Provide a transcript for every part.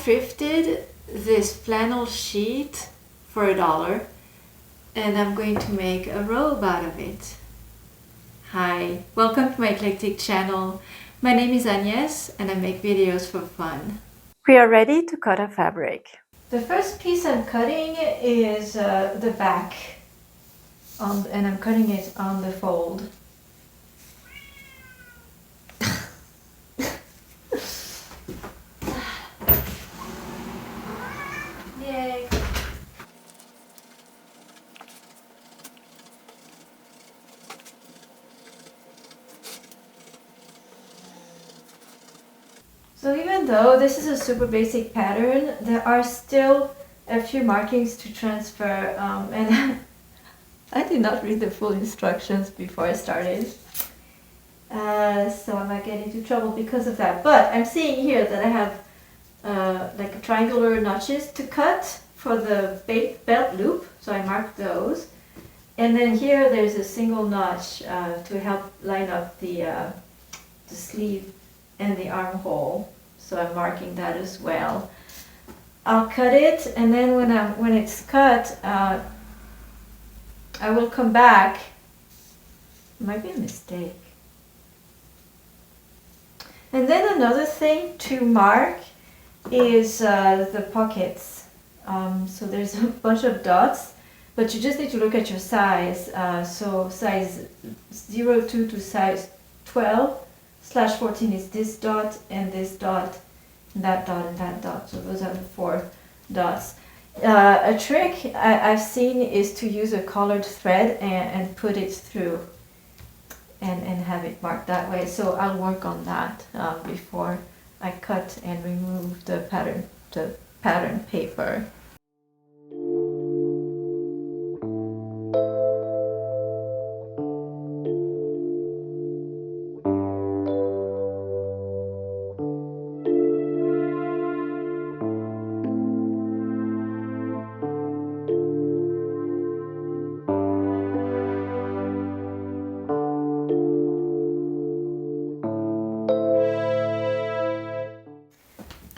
thrifted this flannel sheet for $1, and I'm going to make a robe out of it. Hi, welcome to my eclectic channel. My name is Agnès and I make videos for fun. We are ready to cut a fabric. The first piece I'm cutting is the back, and I'm cutting it on the fold. Yay! So even though this is a super basic pattern, there are still a few markings to transfer, and I did not read the full instructions before I started. So I might get into trouble because of that. But I'm seeing here that I have like triangular notches to cut for the belt loop, so I marked those. And then here there's a single notch to help line up the sleeve and the armhole, so I'm marking that as well. I'll cut it, and then when it's cut, I will come back. It might be a mistake. And then another thing to mark is the pockets. So there's a bunch of dots, but you just need to look at your size. So size 02 to size 12/14 is this dot, and this dot, and that dot, and that dot. So those are the 4 dots. A trick I've seen is to use a colored thread and put it through and have it marked that way. So I'll work on that before I cut and remove the pattern paper.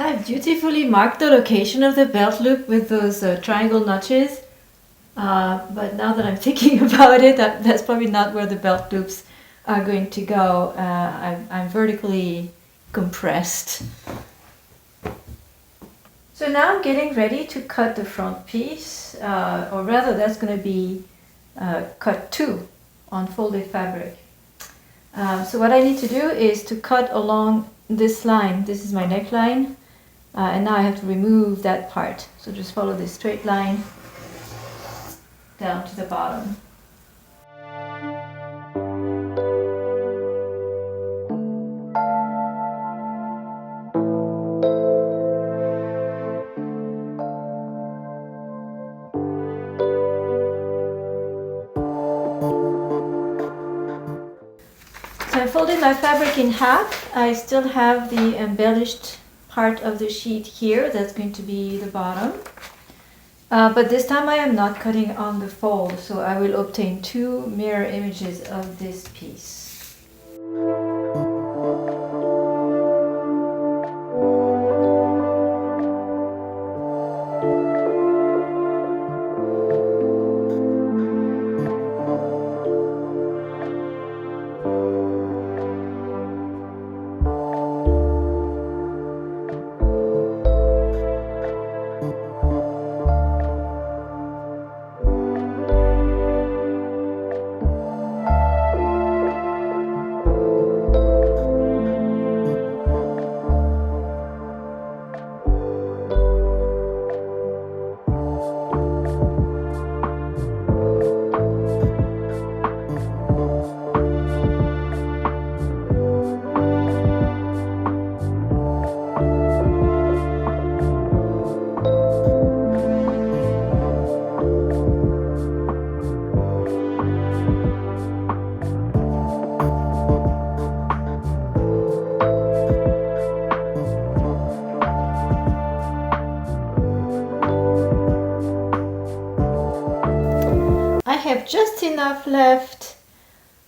I've dutifully marked the location of the belt loop with those triangle notches, but now that I'm thinking about it, that's probably not where the belt loops are going to go. I'm vertically compressed. So now I'm getting ready to cut the front piece, or rather that's going to be cut 2 on folded fabric. So what I need to do is to cut along this line. This is my neckline. And now I have to remove that part. So just follow this straight line down to the bottom. So I folded my fabric in half. I still have the embellished part of the sheet here. That's going to be the bottom. But this time I am not cutting on the fold, so I will obtain 2 mirror images of this piece. have just enough left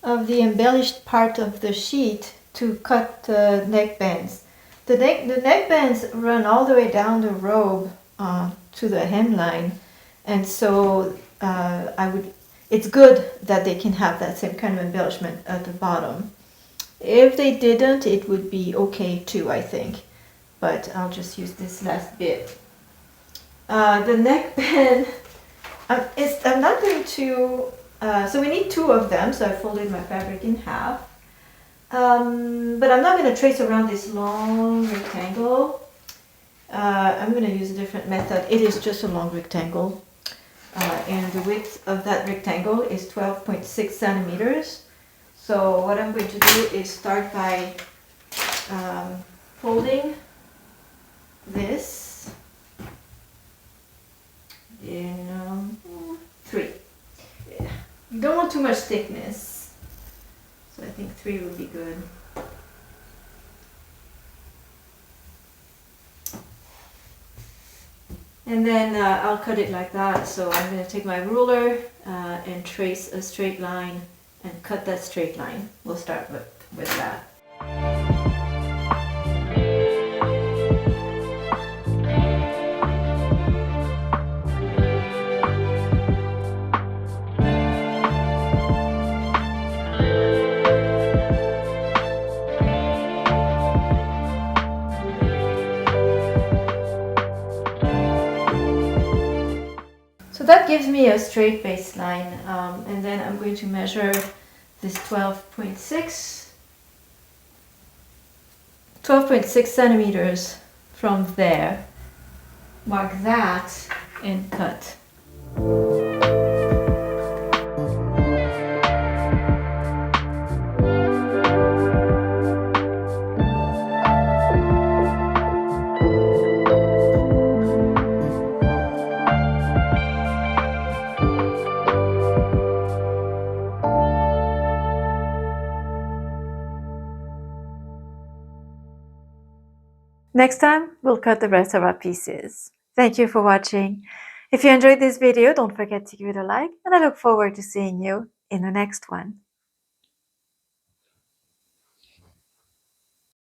of the embellished part of the sheet to cut the neck bands. The neckbands run all the way down the robe to the hemline, and so it's good that they can have that same kind of embellishment at the bottom. If they didn't, it would be okay too, I think. But I'll just use this last bit. The neckband, I'm not going to, so we need two of them, so I folded my fabric in half. But I'm not going to trace around this long rectangle. I'm going to use a different method. It is just a long rectangle. And the width of that rectangle is 12.6 centimeters. So what I'm going to do is start by folding this in three. You don't want too much thickness, so I think 3 would be good. And then I'll cut it like that. So I'm going to take my ruler and trace a straight line and cut that straight line. We'll start with that. So that gives me a straight baseline, and then I'm going to measure this 12.6 centimeters from there. Mark that and cut. Next time, we'll cut the rest of our pieces. Thank you for watching. If you enjoyed this video, don't forget to give it a like, and I look forward to seeing you in the next one.